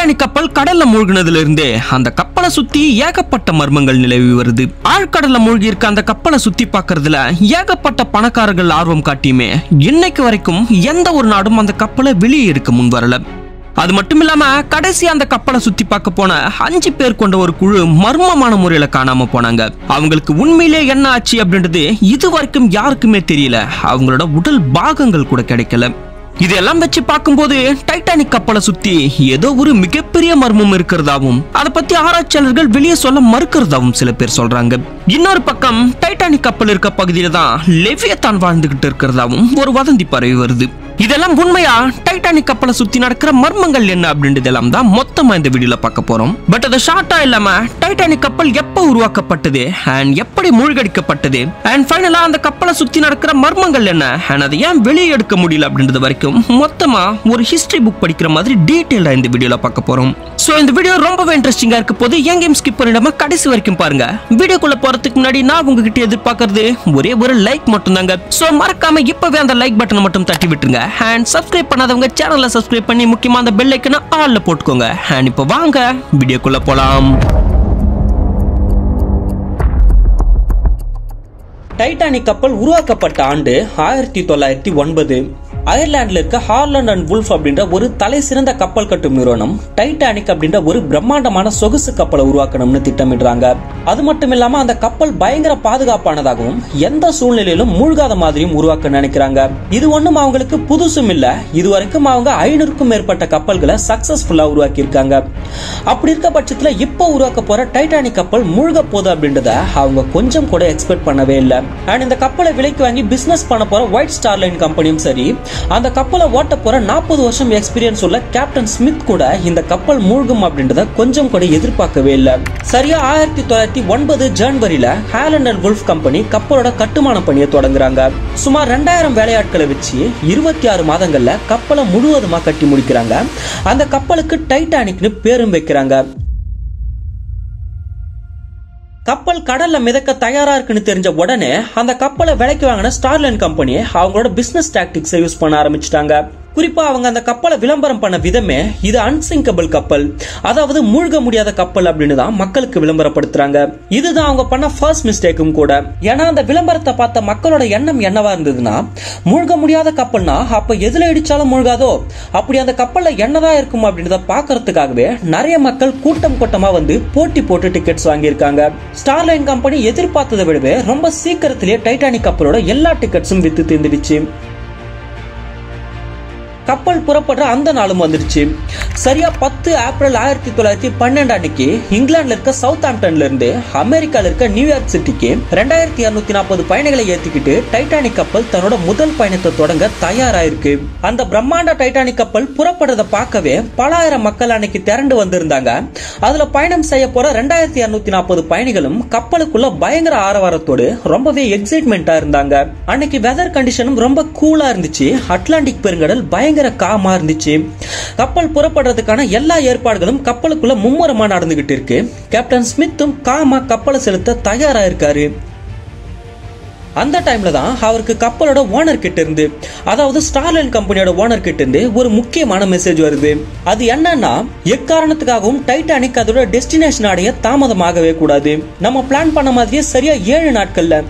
Titanic கப்பல் கடல்ல மூழ்கினதுல இருந்தே அந்த கப்பலை சுத்தி ஏகப்பட்ட மர்மங்கள் நிலவி வருது. ஆழ்கடல்ல மூழ்கி இருக்க அந்த கப்பலை சுத்தி பார்க்கறதுல ஏகப்பட்ட பணக்காரர்கள் ஆர்வம் காட்டியுமே இன்னைக்கு வரைக்கும் எந்த ஒரு நாடும் அந்த கப்பலை வெளியே எடுக்க முன் வரல. அது மட்டும் இல்லாம கடைசி அந்த கப்பலை சுத்தி பார்க்க போன 5 பேர் கொண்ட ஒரு குழு மர்மமான முறையில காணாம போனாங்க. அவங்களுக்கு உண்மையிலே என்ன ஆச்சு அப்படின்றது இது வரைக்கும் யாருக்குமே தெரியல. அவங்களோட உடல் பாகங்கள் கூட கிடைக்கல. இதெல்லாம் வச்சு பார்க்கும்போது டைட்டானிக் கப்பலை சுத்தி ஏதோ ஒரு மிகப்பெரிய மர்மம் இருக்கிறதாவும் அதை பத்தி ஆராய்ச்சியாளர்கள் வெளியே சொல்ல மறுக்கிறதாவும் சில பேர் சொல்றாங்க. இன்னொரு பக்கம் டைட்டானிக் கப்பல் இருக்க பகுதியில தான் லெவியத்தான் வாழ்ந்துகிட்டு இருக்கிறதாவும் ஒரு வதந்தி பரவி வருது. இதெல்லாம் உண்மையா? டைட்டானிக் கப்பலை சுத்தி நடக்கிற மர்மங்கள் என்ன அப்படின்றதெல்லாம் தான் மொத்தமா இந்த வீடியோல பார்க்க போறோம். பட் அது ஷார்ட்டா இல்லாம டைட்டானிக் கப்பல் எப்ப உருவாக்கப்பட்டது அண்ட் எப்படி மூழ்கடிக்கப்பட்டது அண்ட் ஃபைனலா அந்த கப்பலை சுத்தி நடக்கிற மர்மங்கள் என்ன அண்ட் அதை ஏன் வெளியே எடுக்க முடியல அப்படின்றது வரைக்கும் மொத்தமா ஒரு ஹிஸ்டரி புக் படிக்கிற மாதிரி டீடைலா இந்த வீடியோல பார்க்க போறோம். சோ இந்த வீடியோ ரொம்பவே இன்ட்ரெஸ்டிங்கா இருக்க போது எங்கேயும் ஸ்கிப் பண்ணிடாம கடைசி வரைக்கும் பாருங்க. வீடியோக்குள்ள போறதுக்கு முன்னாடி நான் உங்ககிட்ட எதிர்பார்க்கறது ஒரே ஒரு லைக் மட்டும் தாங்க. சோ மறக்காம இப்பவே அந்த லைக் பட்டனை மட்டும் தட்டி விட்டுருங்க. அண்ட் சப்ஸ்கிரைப் பண்ணாதவங்க சேனலை சப்ஸ்கிரைப் பண்ணி முக்கியமா அந்த பெல் ஐக்கனை ஆல்ல போட்டுக்கோங்க. அண்ட் இப்போ வாங்க வீடியோக்குள்ள போலாம். டைட்டானிக் கப்பல் உருவாக்கப்பட்ட ஆண்டு 1909. அயர்லாந்துல இருக்க ஹார்லண்ட் அண்ட் வுல்ஃப் அப்படின்ற ஒரு தலை சிறந்த கப்பல் கட்டும் நிறுவனம் டைட்டானிக் அப்படின்ற ஒரு பிரம்மாண்டமான சொகுசு கப்பலை உருவாக்கணும்னு திட்டமிடுறாங்க. அது மட்டும் இல்லாம அந்த கப்பல் பயங்கர பாதுகாப்பானதாகவும் எந்த சூழ்நிலையிலும் மூழ்காத மாதிரியும் உருவாக்க நினைக்கிறாங்க. இது ஒண்ணும் அவங்களுக்கு புதுசும் இல்ல. இதுவரைக்கும் அவங்க 500க்கும் மேற்பட்ட கப்பல்களை சக்சஸ்ஃபுல்லா உருவாக்கி இருக்காங்க. அப்படி இருக்க பட்சத்துல இப்ப உருவாக்க போற டைட்டானிக் கப்பல் மூழ்க போகுது அப்படின்றத அவங்க கொஞ்சம் கூட எக்ஸ்பெக்ட் பண்ணவே இல்லை. அண்ட் இந்த கப்பலை விலைக்கு வாங்கி பிசினஸ் பண்ண போற ஒயிட் ஸ்டார் லைன் கம்பெனியும் சரி, அந்த கப்பலை ஓட்ட போற 40 வருஷம் எக்ஸ்பீரியன்ஸ் உள்ள கேப்டன் ஸ்மித் கூட இந்த கப்பல் மூழ்கும் அப்படின்றத கொஞ்சம் கூட எதிர்பார்க்கவே இல்லை. சரியா 1909 ஜனவரியில ஹாலண்ட் அண்ட் வுல்ஃப் கம்பெனி கப்பலோட கட்டுமான பணியை தொடங்குறாங்க. சுமார் 2000 வேலையாட்களை வச்சு 26 மாதங்கள்ல கப்பலை முழுவதுமா கட்டி முடிக்கிறாங்க. அந்த கப்பலுக்கு டைட்டானிக்னு பேரும் வைக்கிறாங்க. கப்பல் கடல்ல மிதக்க தயாரா இருக்குன்னு தெரிஞ்ச உடனே அந்த கப்பலை விலைக்கு வாங்கின ஸ்டார்லைன் கம்பெனி அவங்களோட பிசினஸ் டாக்டிக்ஸை யூஸ் பண்ண ஆரம்பிச்சிட்டாங்க. குறிப்பா அவங்க அந்த கப்பலை விளம்பரம் பண்ண விதமே இது அன்சிங்கபிள் கப்பல், அதாவது மூழ்க முடியாத கப்பல் அப்படின்னு தான் மக்களுக்கு விளம்பரப்படுத்துறாங்க. இதுதான் அவங்க பண்ண ஃபர்ஸ்ட் மிஸ்டேக்கும் கூட. ஏன்னா அந்த விளம்பரத்தை பார்த்த மக்களோட எண்ணம் என்னவா இருந்ததுன்னா, மூழ்க முடியாத கப்பல்னா அப்ப எதுல இடிச்சாலும் மூழ்காதோ, அப்படி அந்த கப்பல்ல என்னதான் இருக்கும் அப்படின்றத பாக்குறதுக்காகவே நிறைய மக்கள் கூட்டம் கூட்டமா வந்து போட்டி போட்டு டிக்கெட்ஸ் வாங்கியிருக்காங்க. ஸ்டார்லைன் கம்பெனி எதிர்பார்த்ததை விடவே ரொம்ப சீக்கிரத்திலேயே டைட்டானிக் கப்பலோட எல்லா டிக்கெட்ஸும் வித்து தீர்ந்துடுச்சு. கப்பல் புறப்படுற அந்த நாளும் வந்துருச்சு. சரியா 10 ஏப்ரல் 1912 அன்னைக்கு இங்கிலாந்துல இருக்க சவுத் ஆம்ப்டன்ல இருந்து அமெரிக்கால இருக்க நியூயார்க் சிட்டிக்கு 2240 பயணிகளை ஏத்திக்கிட்டு டைட்டானிக் கப்பல் தன்னோட முதல் பயணத்தை தொடங்க தயாராயிருக்கு. அந்த பிரம்மாண்ட டைட்டானிக் கப்பல் புறப்படுறத பார்க்கவே பல ஆயிரம் மக்கள் அன்னைக்கு திரண்டு வந்திருந்தாங்க. அதுல பயணம் செய்ய போற 2240 பயணிகளும் கப்பலுக்குள்ள பயங்கர ஆரவாரத்தோடு ரொம்பவே எக்ஸைட்மெண்டா இருந்தாங்க. அன்னைக்கு வெதர் கண்டிஷனும் ரொம்ப கூலா இருந்துச்சு. அட்லாண்டிக் பெருங்கடல் பயங்கர காமா இருந்துச்சு. கப்பல் புறப்படுறதுக்கான எல்லா ஏற்பாடுகளும் கப்பலுக்குள்ள மும்முரமா நடந்துகிட்டு இருக்கு. கேப்டன் ஸ்மித்தும் காமா கப்பலை செலுத்த தயாரா இருக்காரு. அந்த டைம்ல தான் அவருக்கு கப்பலோட ஓனர் கிட்ட இருந்து, அதாவது ஸ்டார்லைன் கம்பெனியோட ஓனர் கிட்ட இருந்து ஒரு முக்கியமான மெசேஜ் வருது. அது என்னன்னா, எக்காரணத்துக்காகவும் டைட்டானிக் அதோட டெஸ்டினேஷன் அடைய தாமதமாகவே கூடாது. நம்ம பிளான் பண்ண மாதிரியே சரியா 7 நாட்கள்ல,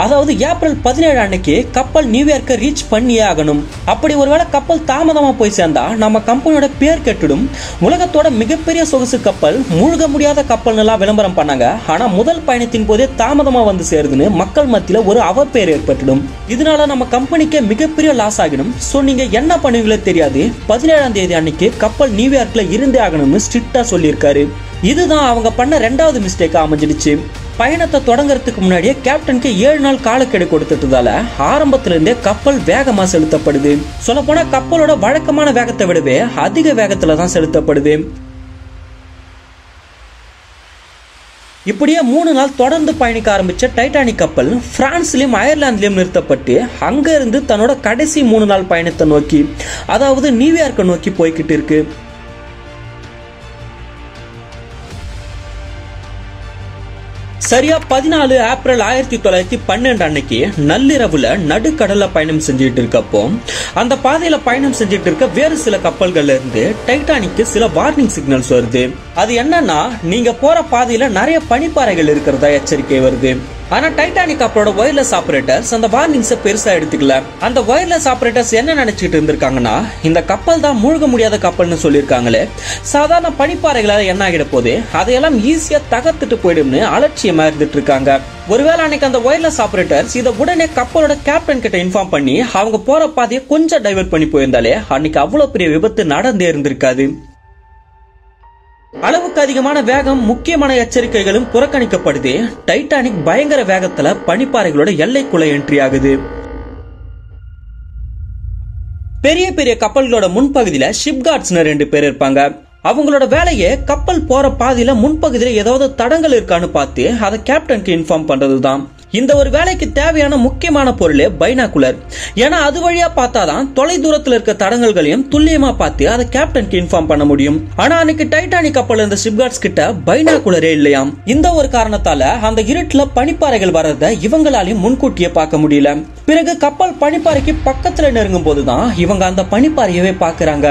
அதாவது ஏப்ரல் 17 அன்னைக்கு கப்பல் நியூயார்க்கை ரீச் பண்ணியே ஆகணும். அப்படி ஒருவேளை கப்பல் தாமதமா போய் சேர்ந்தா நம்ம கம்பெனியோட பேர் கெட்டுடும். உலகத்தோட மிகப்பெரிய சொகுசு கப்பல் மூழ்க முடியாத கப்பல் எல்லாம் விளம்பரம் பண்ணாங்க. ஆனா முதல் பயணத்தின் போதே தாமதமா வந்து சேருதுன்னு மக்கள் மத்தியில ஒரு பேர் ஏற்பட்டுடும். இதனால நம்ம கம்பெனிக்கு மிகப்பெரிய லாஸ் ஆகிடும். சோ நீங்க என்ன பண்ணுவீங்களோ தெரியாது, 17ஆம் தேதி அன்னைக்கு கப்பல் நியூயார்க்ல இருந்தே ஆகணும்னு ஸ்ட்ரிக்ட்டா சொல்லியிருக்காரு. இதுதான் அவங்க பண்ண 2வது மிஸ்டேக்கா அமைஞ்சிடுச்சு. பயணத்தை தொடங்கறதுக்கு முன்னாடியே கேப்டனுக்கு 7 நாள் காலக்கெடு கொடுத்ததால ஆரம்பத்துல இருந்தே கப்பல் வேகமா செலுத்தப்படுது. சொல்ல போனா கப்பலோட வழக்கமான வேகத்தை விடவே அதிக வேகத்துல தான் செலுத்தப்படுது. இப்படியே 3 நாள் தொடர்ந்து பயணிக்க ஆரம்பிச்ச டைட்டானிக் கப்பல் பிரான்ஸ்லயும் அயர்லாந்துலயும் நிறுத்தப்பட்டு அங்க இருந்து தன்னோட கடைசி 3 நாள் பயணத்தை நோக்கி, அதாவது நியூயார்க்கை நோக்கி போய்கிட்டு இருக்கு. சரியா 14 ஏப்ரல் 1912 அன்னைக்கு நள்ளிரவுல நடுக்கடல்ல பயணம் செஞ்சுட்டு இருக்கப்போ அந்த பாதையில பயணம் செஞ்சுட்டு இருக்க வேறு சில கப்பல்கள்ல இருந்து டைட்டானிக்கு சில வார்னிங் சிக்னல்ஸ் வருது. அது என்னன்னா, நீங்க போற பாதையில நிறைய பனிப்பாறைகள் இருக்கிறதா எச்சரிக்கை வருது. ஆனா டைட்டானிக் கப்பலோட வயர்லெஸ் ஆபரேட்டர்ஸ் அந்த வார்னிங்ஸை பெருசா எடுத்துக்கல. அந்த வயர்லெஸ் ஆபரேட்டர்ஸ் என்ன நினைச்சிட்டு இருந்திருக்காங்கன்னா, இந்த கப்பல் தான் மூழ்க முடியாத கப்பல்னு சொல்லியிருக்காங்களே, சாதாரண பனிப்பாறைகளால என்ன ஆகிட போது, அதையெல்லாம் ஈஸியா தகர்த்துட்டு போயிடும்னு அலட்சியமா இருந்துட்டு இருக்காங்க. ஒருவேளை அன்னைக்கு அந்த வயர்லெஸ் ஆபரேட்டர்ஸ் இதை உடனே கப்பலோட கேப்டன் கிட்ட இன்ஃபார்ம் பண்ணி அவங்க போற பாதையை கொஞ்சம் டைவர்ட் பண்ணி போயிருந்தாலே அன்னைக்கு அவ்வளவு பெரிய விபத்து நடந்தே இருந்திருக்காது. அளவுக்கு அதிகமான வேகம், முக்கியமான எச்சரிக்கைகளும் புறக்கணிக்கப்படுது. டைட்டானிக் பயங்கர வேகத்துல பனிப்பாறைகளோட எல்லைக்குள்ள என்ட்ரி ஆகுது. பெரிய பெரிய கப்பல்களோட முன்பகுதியில ஷிப் கார்ட்ஸ்னு 2 பேர் இருப்பாங்க. அவங்களோட வேலையே கப்பல் போற பாதையில முன்பகுதியில ஏதாவது தடங்கள் இருக்கான்னு பார்த்து அதை கேப்டனுக்கு இன்ஃபார்ம் பண்றதுதான். இந்த ஒரு வேலைக்கு தேவையான முக்கியமான பொருளே பைனாகுலர். ஏன்னா அது வழியா பார்த்தாதான் தொலை தூரத்துல இருக்க தடங்கல்களையும் துல்லியமா பார்த்து அதை கேப்டனுக்கு இன்ஃபார்ம் பண்ண முடியும். ஆனா அன்னைக்கு டைட்டானிக் கப்பல் இருந்த ஷிப்கார்ட்ஸ் கிட்ட பைனாகுலரே இல்லையாம். இந்த ஒரு காரணத்தால அந்த இருட்டுல பனிப்பாறைகள் வர்றத இவங்களாலையும் முன்கூட்டியே பார்க்க முடியல. பிறகு கப்பல் பனிப்பாறைக்கு பக்கத்துல நெருங்கும் போதுதான் இவங்க அந்த பனிப்பாறையவே பாக்குறாங்க.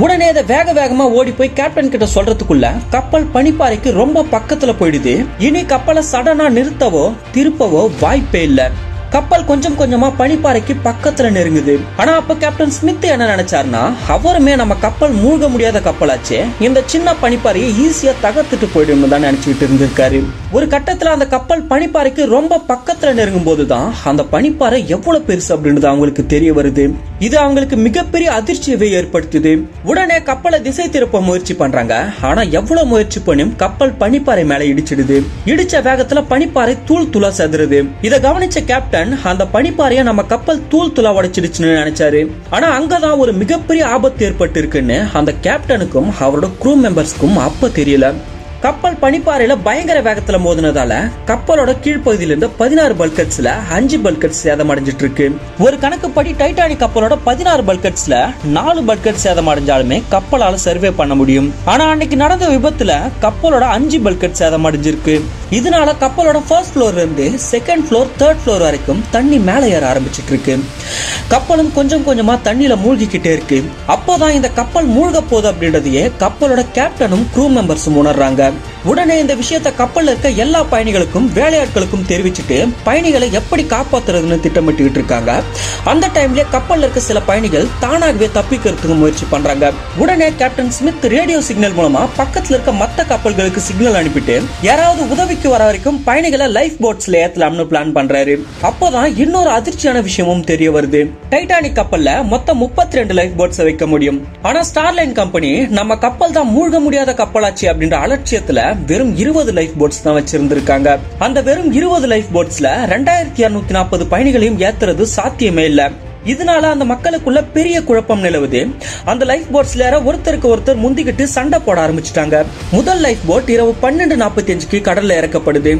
உடனே இதை வேக வேகமா ஓடி போய் கேப்டன் கிட்ட சொல்றதுக்குள்ள கப்பல் பனிப்பாறைக்கு ரொம்ப பக்கத்துல போயிடுது. இனி கப்பலை சடனா நிறுத்தவோ திருப்பவோ வாய்ப்பே இல்ல. கப்பல் கொஞ்சம் கொஞ்சமா பனிப்பாறைக்கு பக்கத்துல நெருங்குது. ஆனா அப்ப கேப்டன் ஸ்மித் என்ன நினைச்சாருன்னா, அவருமே நம்ம கப்பல் மூழ்க முடியாத கப்பலாச்சே, இந்த சின்ன பனிப்பாறையை ஈஸியா தகர்த்துட்டு போயிடும் தான் நினைச்சுட்டு இருந்திருக்காரு. ஒரு கட்டத்துல அந்த கப்பல் பனிப்பாறைக்கு ரொம்ப பக்கத்துல நெருங்கும் போதுதான் அந்த பனிப்பாறை எவ்வளவு பெருசு அப்படின்றது அவங்களுக்கு தெரிய வருது. இது அவங்களுக்கு மிகப்பெரிய அதிர்ச்சியவே ஏற்படுத்துது. உடனே கப்பலை திசை திருப்ப முயற்சி பண்றாங்க. ஆனா எவ்வளவு முயற்சி பண்ணியும் கப்பல் பனிப்பாறை மேல இடிச்சிடுது. இடிச்ச வேகத்துல பனிப்பாறை தூள் தூளா செதறுது. இதை கவனிச்ச கேப்டன் அந்த பனிப்பாறைய நம்ம கப்பல் தூள் தூளா உடைச்சிடுச்சுன்னு நினைச்சாரு. ஆனா அங்கதான் ஒரு மிகப்பெரிய ஆபத்து ஏற்பட்டு இருக்குன்னு அந்த கேப்டனுக்கும் அவரோட க்ரூ மெம்பர்ஸ்க்கும் அப்ப தெரியல. கப்பல் பனிப்பாறையில பயங்கர வேகத்துல மோதினதால கப்பலோட கீழ்ப்பகுதியில இருந்து 16 பல்கட்ஸ்ல 5 பல்கட்ஸ் சேதம் அடைஞ்சிட்டு இருக்கு. ஒரு கணக்குப்படி டைட்டானிக் கப்பலோட 16 பல்கட்ஸ்ல 4 பல்கட் சேதம் அடைஞ்சாலுமே கப்பலால சர்வே பண்ண முடியும். ஆனா அன்னைக்கு நடந்த விபத்துல கப்பலோட 5 பல்கட் சேதம் அடைஞ்சிருக்கு. இதனால கப்பலோட ஃபர்ஸ்ட் ஃப்ளோர்ல இருந்து செகண்ட் ஃப்ளோர், தேர்ட் ஃப்ளோர் வரைக்கும் தண்ணி மேல ஏற ஆரம்பிச்சிட்டு இருக்கு. கப்பலும் கொஞ்சம் கொஞ்சமா தண்ணியில மூழ்கிக்கிட்டே இருக்கு. அப்போதான் இந்த கப்பல் மூழ்க போகுது அப்படின்றதையே கப்பலோட கேப்டனும் க்ரூ மெம்பர்ஸும் உணர்றாங்க. உடனே இந்த விஷயத்தை கப்பல்ல இருக்க எல்லா பயணிகளுக்கும் வேலையாட்களுக்கும் தெரிவிச்சுட்டு பயணிகளை எப்படி காப்பாத்துறதுன்னு திட்டமிட்டு இருக்காங்க. அந்த டைம்ல கப்பல்ல இருக்க சில பயணிகள் தானாகவே தப்பிக்கிறதுக்கு முயற்சி பண்றாங்க. உடனே கேப்டன் ஸ்மித் ரேடியோ சிக்னல் மூலமா பக்கத்துல இருக்க மத்த கப்பல்களுக்கு சிக்னல் அனுப்பிட்டு யாராவது உதவிக்கு வர வரைக்கும் பயணிகளை லைஃப் போட்ஸ்ல ஏத்தலாம்னு பிளான் பண்றாரு. அப்போதான் இன்னொரு அதிர்ச்சியான விஷயமும் தெரிய வருது. டைட்டானிக் கப்பல்ல மொத்தம் 32 லைஃப் போட்ஸ் வைக்க முடியும். ஆனா ஸ்டார்லைன் கம்பெனி நம்ம கப்பல் தான் மூழ்க முடியாத கப்பலாச்சு அப்படின்ற அலட்சியத்துல வெறும் 20 லைஃப் போட்ஸ் தான் வச்சிருந்திருக்காங்க. அந்த வெறும் 20 லைஃப் போட்ஸ்ல 2240 பயணிகளையும் ஏத்துறது சாத்தியமே இல்ல. இதனால அந்த மக்களுக்குள்ள பெரிய குழப்பம் நிலவுது. அந்த லைஃப் போட்ஸ்ல ஒருத்தருக்கு ஒருத்தர் முந்திக்கிட்டு சண்டை போட ஆரம்பிச்சிட்டாங்க. முதல் லைஃப் போட் இரவு 12:45 கடல்ல இறக்கப்படுது.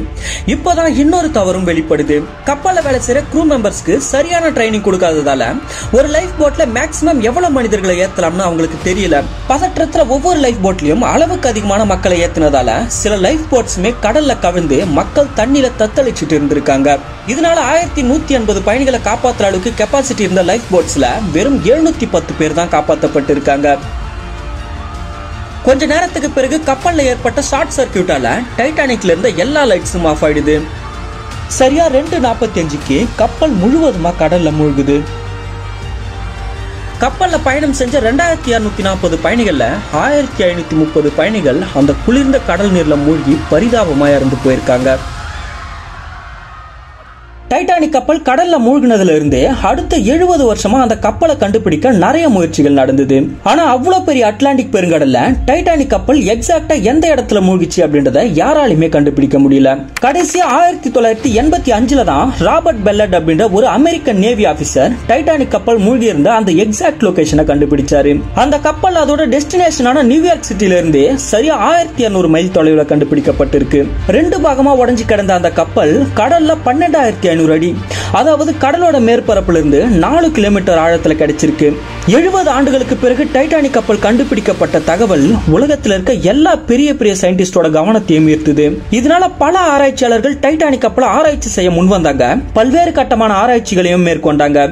இப்பதான் இன்னொரு தவறும் வெளிப்படுது. கப்பல்ல வேலை செய்யற க்ரூ மெம்பர்ஸ்க்கு சரியான ட்ரைனிங் கொடுக்காததால ஒரு லைஃப் போட்ல மேக்ஸிமம் எவ்வளவு மனிதர்களை ஏத்தலாம்னு அவங்களுக்கு தெரியல. பதற்றத்துல ஒவ்வொரு லைஃப் போட்லயும் அளவுக்கு அதிகமான மக்களை ஏத்தினதால சில லைஃப் போட்ஸுமே கடல்ல கவிழ்ந்து மக்கள் தண்ணியில தத்தளிச்சுட்டு இருந்திருக்காங்க. இதனால 1180 பயணிகளை காப்பாற்றுற அளவுக்கு கெப்பாசிட்டி இருந்த லைஃப் போட்ஸ்ல வெறும் 710 பேர் தான் காப்பாற்றப்பட்டிருக்காங்க. கொஞ்ச நேரத்துக்கு பிறகு கப்பல்ல ஏற்பட்ட ஷார்ட் சர்க்கியூட்டால டைட்டானிக்ல இருந்த எல்லா லைட்ஸும் ஆஃப் ஆயிடுது. சரியா 2:45 கப்பல் முழுவதுமா கடல்ல மூழ்குது. கப்பல்ல பயணம் செஞ்ச 2240 பயணிகள்ல 1530 பயணிகள் அந்த குளிர்ந்த கடல் நீர்ல மூழ்கி பரிதாபமா இறந்து போயிருக்காங்க. டைட்டானிக் கப்பல் கடல்ல மூழ்கினதுல இருந்து அடுத்த 70 வருஷமா அந்த கப்பலை கண்டுபிடிக்க நிறைய முயற்சிகள் நடந்தது. ஆனா அவ்வளவு பெரிய அட்லாண்டிக் பெருங்கடல்ல டைட்டானிக் கப்பல் எக்ஸாக்டா எந்த இடத்துல மூழ்கிச்சு அப்படின்றத யாராலுமே கண்டுபிடிக்க முடியல. கடைசியா 1985 தான் ராபர்ட் பெல்லட் அப்படின்ற ஒரு அமெரிக்கன் நேவி ஆபீசர் டைட்டானிக் கப்பல் மூழ்கி இருந்த அந்த எக்ஸாக்ட் லொகேஷனை கண்டுபிடிச்சாரு. அந்த கப்பல் அதோட டெஸ்டினேஷனான நியூயார்க் சிட்டில இருந்து சரியா 1200 மைல் தொலைவில் கண்டுபிடிக்கப்பட்டிருக்கு. 2 பாகமா உடைஞ்சு கிடந்த அந்த கப்பல் கடல்ல 12,500 4500 அடி, அதாவது கடலோட மேற்பரப்புல இருந்து 4 கிலோமீட்டர் ஆழத்துல கிடைச்சிருக்கு. 70 ஆண்டுகளுக்கு பிறகு டைட்டானிக் கப்பல் கண்டுபிடிக்கப்பட்ட தகவல் உலகத்தில் இருக்க எல்லா பெரிய பெரிய சயின்டிஸ்டோட கவனத்தையும் ஈர்த்தது. இதனால பல ஆராய்ச்சியாளர்கள் டைட்டானிக் கப்பலை ஆராய்ச்சி செய்ய முன் வந்தாங்க. பல்வேறு கட்டமான ஆராய்ச்சிகளையும் மேற்கொண்டாங்க.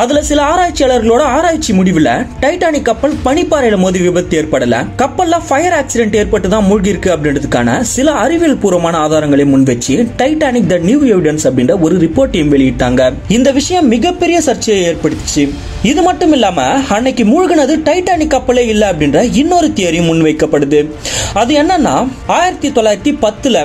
அதுல சில ஆராய்ச்சியாளர்களோட ஆராய்ச்சி முடிவுல டைட்டானிக் கப்பல் பனிப்பாறையில மோதி விபத்து ஏற்படல, கப்பல்ல ஃபயர் ஆக்சிடென்ட் ஏற்பட்டு தான் மூழ்கி இருக்கு அப்படின்றதுக்கான சில அறிவியல் பூர்வமான ஆதாரங்களை முன்வச்சு டைட்டானிக் த நியூ எவிடன்ஸ் அப்படின்ற ஒரு ரிப்போர்ட்டையும் வெளியிட்டாங்க. இந்த விஷயம் மிகப்பெரிய சர்ச்சையை ஏற்படுத்திச்சு. இது மட்டும் இல்லாம அன்னைக்கு மூழ்கினது டைட்டானிக் கப்பலே இல்ல அப்படின்ற இன்னொரு தியரி முன்வைக்கப்படுது. அது என்னன்னா 1910ல,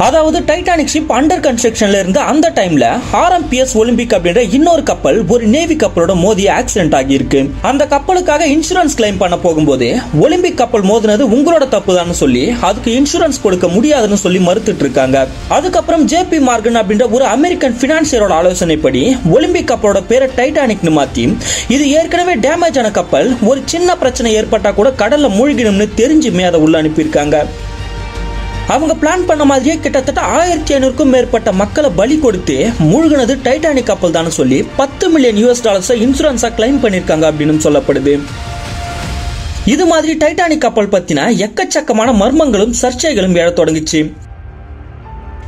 அதாவது டைட்டானிக் ஷிப் அண்டர் கன்ஸ்ட்ரக்ஷன்ல இருந்த அந்த டைம்ல RMPS ஒலிம்பிக் அப்படின்ற இன்னொரு கப்பல் ஒரு நேவி கப்பலோட மோதி ஆக்சிடென்ட் ஆகியிருக்கு. அந்த கப்பலுக்காக இன்சூரன்ஸ் கிளைம் பண்ண போகும்போது ஒலிம்பிக் கப்பல் மோதினது உங்களோட தப்பு தான் சொல்லி அதுக்கு இன்சூரன்ஸ் கொடுக்க முடியாதுன்னு சொல்லி மறுத்துட்டு இருக்காங்க. அதுக்கப்புறம் JP மார்கன் அப்படின்ற ஒரு அமெரிக்கன் பினான்சியரோட ஆலோசனைப்படி ஒலிம்பிக் கப்பலோட பேரை டைட்டானிக்னு மாத்தி, இது ஏற்கனவே டேமேஜ் ஆன கப்பல், ஒரு சின்ன பிரச்சனை ஏற்பட்டா கூட கடல்ல மூழ்கிடும்னு தெரிஞ்சுமே அதை உள்ள அனுப்பியிருக்காங்க. அவங்க பிளான் பண்ண மாதிரியே கிட்டத்தட்ட 1500க்கும் மேற்பட்ட மக்களை பலி கொடுத்து மூழ்கினது டைட்டானிக் கப்பல் தான் சொல்லி $10 மில்லியன் இன்சூரன்ஸா கிளைம் பண்ணிருக்காங்க அப்படின்னு சொல்லப்படுது. இது மாதிரி டைட்டானிக் கப்பல் பத்தின எக்கச்சக்கமான மர்மங்களும் சர்ச்சைகளும் எழத் தொடங்கிச்சு.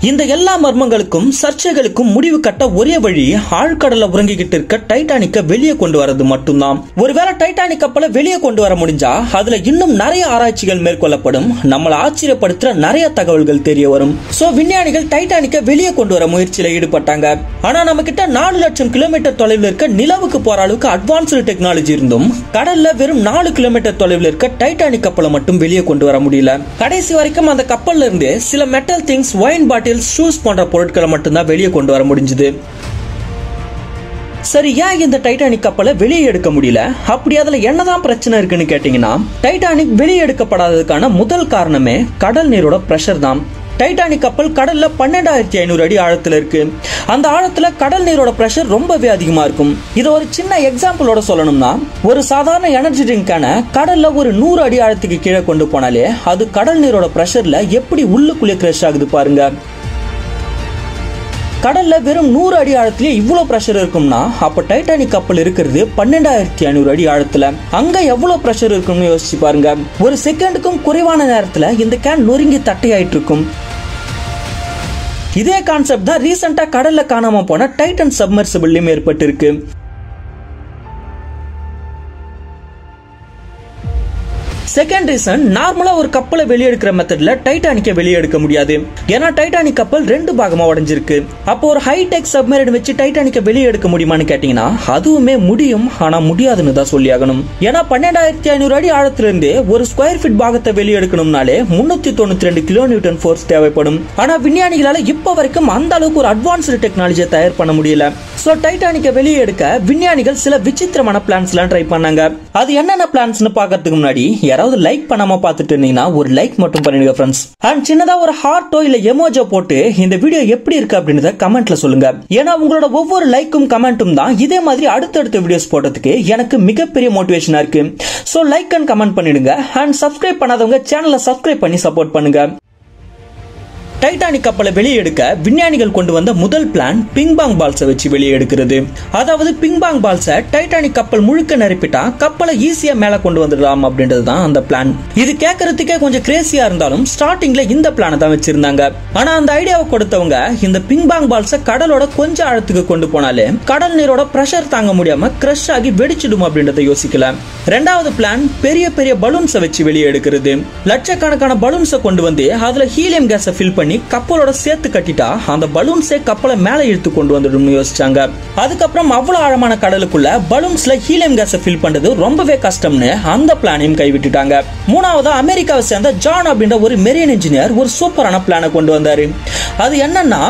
இந்த எல்லா மர்மங்களுக்கும் சர்ச்சைகளுக்கும் முடிவு கட்ட ஒரே வழி ஆழ்கடல்ல உறங்கிக்கிட்டு இருக்க டைட்டானிக்க வெளியே கொண்டு வரது மட்டும்தான். ஒருவேளை டைட்டானிக் கப்பலை வெளியே கொண்டு வர முடிஞ்சா அதுல இன்னும் நிறைய ஆராய்ச்சிகள் மேற்கொள்ளப்படும், நம்மளை ஆச்சரியப்படுத்துற நிறைய தகவல்கள் தெரிய வரும். சோ விஞ்ஞானிகள் டைட்டானிக்க வெளியே கொண்டு வர முயற்சியில ஈடுபட்டாங்க. ஆனா நம்ம கிட்ட 4 லட்சம் கிலோமீட்டர் தொலைவில் இருக்க நிலவுக்கு போற அளவுக்கு அட்வான்ஸ்டு டெக்னாலஜி இருந்தும் கடல்ல வெறும் 4 கிலோமீட்டர் தொலைவில் இருக்க டைட்டானிக் கப்பலை மட்டும் வெளியே கொண்டு வர முடியல. கடைசி வரைக்கும் அந்த கப்பல்ல இருந்து சில மெட்டல் திங்ஸ், ஒயின் பாட்டில், ஷூஸ் போன்ற பொருட்களை மட்டும்தான் வெளியே கொண்டு வர முடிஞ்சது. சரி, ஏன் இந்த டைட்டானிக் கப்பலை வெளியே எடுக்க முடியல? அப்படி அதுல என்னதான் பிரச்சனை இருக்குன்னு கேட்டீங்கன்னா, டைட்டானிக் வெளியே எடுக்கப்படாததுக்கான முதல் காரணமே கடல் நீரோட பிரஷர் தான். டைட்டானிக் கப்பல் கடல்ல 12500 அடி ஆழத்துல இருக்கு. அந்த ஆழத்துல கடல் நீரோட பிரஷர் ரொம்பவே அதிகமா இருக்கும். இது ஒரு சின்ன எக்ஸாம்பிளோட சொல்லணும்னா, ஒரு சாதாரண எனர்ஜி ட்ரிங்கான கடல்ல ஒரு 100 அடி ஆழத்துக்கு கீழே கொண்டு போனாலே அது கடல் நீரோட பிரஷர்ல எப்படி உள்ளுக்குள்ளே கிரஷ் ஆகுது பாருங்க. கடல்ல வெறும் 100 அடி ஆழத்திலே இவ்வளவு பிரஷர் இருக்கும்னா அப்ப டைட்டானிக் கப்பல் இருக்கிறது 12500 அடி ஆழத்துல. அங்க எவ்வளவு பிரஷர் இருக்கும்னு யோசிச்சு பாருங்க. ஒரு செகண்டுக்கும் குறைவான நேரத்துல இந்த கேன் நொறுங்கி தட்டையாயிட்டு இருக்கும். இதே கான்செப்ட் தான் ரீசெண்டா கடல்ல காணாம போன டைட்டன் சப்மர்சிபிள்லயும் ஏற்பட்டு இருக்கு. செகண்ட் ரீசன், நார்மலா ஒரு கப்பலை வெளியெடுக்கிற மெத்தட்ல டைட்டானிக்கை வெளியெடுக்க முடியாது. ஏன்னா டைட்டானிக் கப்பல் 2 பாகமா உடைஞ்சிருக்கு. அப்போ ஒரு ஹைடெக் சப்மரீன் வச்சு டைட்டானிக்கை வெளியே எடுக்க முடியுமான்னு கேட்டீங்கன்னா அதுவுமே முடியும், ஆனா முடியாதுன்னு தான் சொல்லி ஆகணும். ஏன்னா 12500 அடி ஆழத்திலிருந்து ஒரு ஸ்கொயர் ஃபீட் பாகத்தை வெளியே எடுக்கணும்னாலே 392 கிலோ நியூட்டன் ஃபோர்ஸ் தேவைப்படும். ஆனா விஞ்ஞானிகளால இப்ப வரைக்கும் அந்த அளவுக்கு ஒரு அட்வான்ஸ்டு டெக்னாலஜியை தயார் பண்ண முடியல. சோ டைட்டானிக்கை வெளியே எடுக்க விஞ்ஞானிகள் சில விசித்திரமான பிளான்ஸ் எல்லாம் ட்ரை பண்ணாங்க. அது என்னென்ன பிளான்ஸ்னு பாக்கிறதுக்கு முன்னாடி யாராவது லைக் பண்ணாம பாத்துட்டு இருந்தீங்கன்னா ஒரு லைக் மட்டும் பண்ணிடுங்க ஃப்ரெண்ட்ஸ். அண்ட் சின்னதா ஒரு ஹார்ட்டோ இல்ல எமோஜோ போட்டு இந்த வீடியோ எப்படி இருக்கு அப்படின்றத கமெண்ட்ல சொல்லுங்க. ஏன்னா உங்களோட ஒவ்வொரு லைக்கும் கமெண்ட்டும் தான் இதே மாதிரி அடுத்தடுத்த வீடியோஸ் போடுறதுக்கு எனக்கு மிகப்பெரிய மோட்டிவேஷனா இருக்கு. சோ லைக் அண்ட் கமெண்ட் பண்ணிடுங்க. அண்ட் சப்ஸ்கிரைப் பண்ணாதவங்க சேனலை சப்ஸ்கிரைப் பண்ணி சப்போர்ட் பண்ணுங்க. டைட்டானிக் கப்பலை வெளியே எடுக்க விஞ்ஞானிகள் கொண்டு வந்த முதல் பிளான் பிங்பாங் பால்ஸை வச்சு வெளியே எடுக்கிறது. அதாவது பிங்பாங் பால்ஸை டைட்டானிக் கப்பல் முழுக்க நிரப்பிட்டா கப்பலை ஈஸியா மேல கொண்டு வந்துடலாம் அப்படின்றது தான் அந்த பிளான். இது கேட்கறதுக்கே கொஞ்சம் கிரேசியா இருந்தாலும் ஸ்டார்டிங்ல இந்த பிளானை தான் வச்சிருந்தாங்க. ஆனா அந்த ஐடியாவை கொடுத்தவங்க இந்த பிங்பாங் பால்ஸை கடலோட கொஞ்சம் ஆழத்துக்கு கொண்டு போனாலே கடல் நீரோட பிரஷர் தாங்க முடியாம கிரஷ் ஆகி வெடிச்சிடும் அப்படின்றத யோசிக்கல. ரெண்டாவது பிளான் பெரிய பெரிய பலூன்ஸை வச்சு வெளியே எடுக்கிறது. லட்சக்கணக்கான பலூன்ஸை கொண்டு வந்து அதுல ஹீலியம் கேஸை ஃபில் பண்ணி கப்பலோட சேர்த்து கட்டிட்டா அந்த பலூன்ஸே கப்பலை மேல இழுத்து கொண்டு வந்துடும் யோசிச்சாங்க. அதுக்கப்புறம் அவ்வளவு ஆழமான கடலுக்குள்ள பலூன்ஸ்ல ஹீலியம் கேஸை ஃபில் பண்றது ரொம்பவே கஷ்டம்னு அந்த பிளானையும் கைவிட்டுட்டாங்க. மூணாவதா அமெரிக்காவை சேர்ந்த ஜான் அப்படின்ற ஒரு மெரீன் இன்ஜினியர் ஒரு சூப்பரான பிளானை கொண்டு வந்தாரு. அது என்னன்னா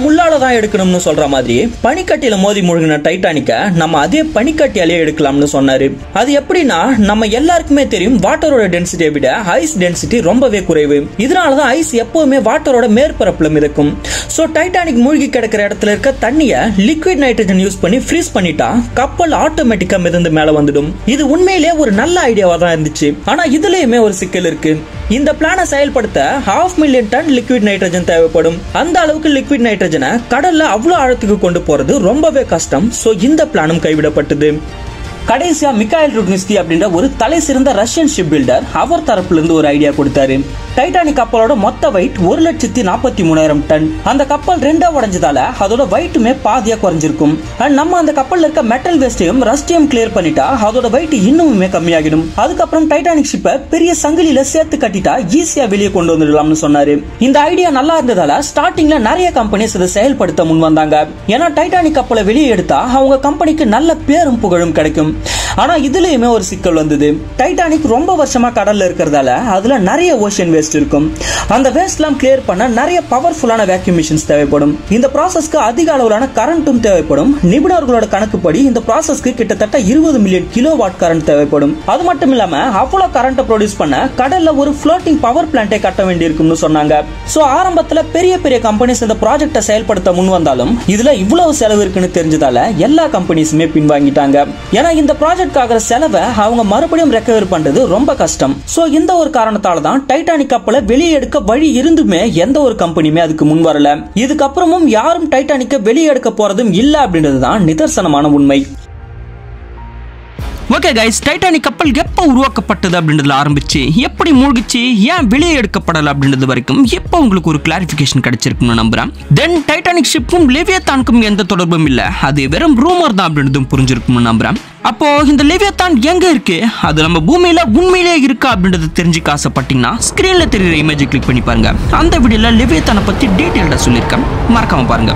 முள்ளால தான் எடுக்கணும்னு சொல்ற மாதிரி பனிக்கட்டியில மோதி மூழ்கின டைட்டானிக்க நம்ம அதே பனிக்கட்டியாலே எடுக்கலாம்னு சொன்னாரு. அது எப்படின்னா, நம்ம எல்லாருக்குமே தெரியும் வாட்டரோட டென்சிட்டியை விட ஐஸ் டென்சிட்டி ரொம்பவே குறைவு. இதனாலதான் ஐஸ் எப்பவுமே வாட்டரோட கடலோட மேற்பரப்புல மிதக்கும். சோ டைட்டானிக் மூழ்கி கிடக்கிற இடத்துல இருக்க தண்ணிய லிக்விட் நைட்ரஜன் யூஸ் பண்ணி ஃப்ரீஸ் பண்ணிட்டா கப்பல் ஆட்டோமேட்டிக்கா மிதந்து மேல வந்துடும். இது உண்மையிலேயே ஒரு நல்ல ஐடியாவா தான் இருந்துச்சு. ஆனா இதுலயுமே ஒரு சிக்கல் இருக்கு. இந்த பிளானை செயல்படுத்த 500,000 டன் லிக்விட் நைட்ரஜன் தேவைப்படும். அந்த அளவுக்கு லிக்விட் நைட்ரஜனை கடல்ல அவ்வளவு ஆழத்துக்கு கொண்டு போறது ரொம்பவே கஷ்டம். சோ இந்த பிளானும் கைவிடப்பட்டது. கடைசியா மிகாயில் ருட்னிஸ்கி அப்படின்ற ஒரு தலை சிறந்த ரஷ்யன் ஷிப் பில்டர் அவர் தரப்புல இருந்து ஒரு ஐடியா கொடுத்தாரு. டைட்டானிக் கப்பலோட மொத்த வெயிட் 1,43,000 டன். அந்த கப்பல் ரெண்டா உடைஞ்சதால அதோட வெயிட்டுமே பாதியா குறைஞ்சிருக்கும். நம்ம அந்த கப்பல்ல இருக்க மெட்டல் வேஸ்டையும் ரஸ்டையும் கிளியர் பண்ணிட்டா அதோட வெயிட் இன்னுமே கம்மியாகிடும். அதுக்கப்புறம் டைட்டானிக் ஷிப்பை பெரிய சங்கிலியில சேர்த்து கட்டிட்டா ஈஸியா வெளியே கொண்டு வந்துடலாம்னு சொன்னாரு. இந்த ஐடியா நல்லா இருந்ததால ஸ்டார்டிங்ல நிறைய கம்பெனிஸ் இதை செயல்படுத்த முன் வந்தாங்க. ஏன்னா டைட்டானிக் கப்பலை வெளியே எடுத்தா அவங்க கம்பெனிக்கு நல்ல பேரும் புகழும் கிடைக்கும். ஆனா இதுலயுமே ஒரு சிக்கல் வந்தது. டைட்டானிக் ரொம்ப வருஷமா கடல்ல இருக்கிறதால அதுல நிறைய ஓஷன் வேஸ்ட் இருக்கும். அந்த வேஸ்ட் எல்லாம் கிளியர் பண்ண நிறைய பவர்ஃபுல்லான வேக்யூம் மிஷின்ஸ் தேவைப்படும். இந்த ப்ராசஸ்க்கு அதிக அளவிலான கரண்ட்டும் தேவைப்படும். நிபுணர்களோட கணக்குப்படி இந்த ப்ராசஸ்க்கு கிட்டத்தட்ட 20 மில்லியன் கிலோவாட் கரண்ட் தேவைப்படும். அது மட்டும் இல்லாம அவ்வளவு கரண்ட் ப்ரொடியூஸ் பண்ண கடல்ல ஒரு ஃப்ளோட்டிங் பவர் பிளான்ட்டை கட்ட வேண்டியிருக்கும்னு சொன்னாங்க. சோ ஆரம்பத்துல பெரிய பெரிய கம்பெனிஸ் இந்த ப்ராஜெக்டை செயல்படுத்த முன் வந்தாலும் இதுல இவ்வளவு செலவு இருக்குன்னு தெரிஞ்சதால எல்லா கம்பெனிஸுமே பின்வாங்கிட்டாங்க. ஏன்னா இந்த ப்ராஜெக்ட் செலவை அவங்க மறுபடியும் ரெக்கவர் பண்றது ரொம்ப கஷ்டம். சோ இந்த ஒரு காரணத்தால தான் டைட்டானிக் கப்பலை வெளியே எடுக்க வழி இருந்துமே எந்த ஒரு கம்பெனியுமே அதுக்கு முன் வரல. இதுக்கப்புறமும் யாரும் டைட்டானிக்கை வெளியே எடுக்க போறதும் இல்ல அப்படின்றது தான் நிதர்சனமான உண்மை. ஓகே கைஸ், டைட்டானிக் கப்பல் எப்போ உருவாக்கப்பட்டது அப்படின்றதுல ஆரம்பிச்சு எப்படி மூழ்கிச்சு, ஏன் வெளியே எடுக்கப்படல அப்படின்றது வரைக்கும் எப்போ உங்களுக்கு ஒரு கிளாரிபிகேஷன் கிடைச்சிருக்குன்னு நம்புறேன். தென் டைட்டானிக் ஷிப்பும் லிவியத்தானுக்கும் எந்த தொடர்பும் இல்ல, அது வெறும் ரூமர் தான் அப்படின்றதும் புரிஞ்சிருக்கும்னு நம்புறேன். அப்போ இந்த லிவியத்தான் எங்க இருக்கு, அது நம்ம பூமியில உண்மையிலேயே இருக்கா அப்படின்றது தெரிஞ்சுக்க ஆசைப்பட்டீங்கன்னா ஸ்கிரீன்ல தெரியுற இமேஜை கிளிக் பண்ணி பாருங்க. அந்த வீடியோல லிவியத்தானை பத்தி டீடைல்டா சொல்லியிருக்கேன், மறக்காம பாருங்க.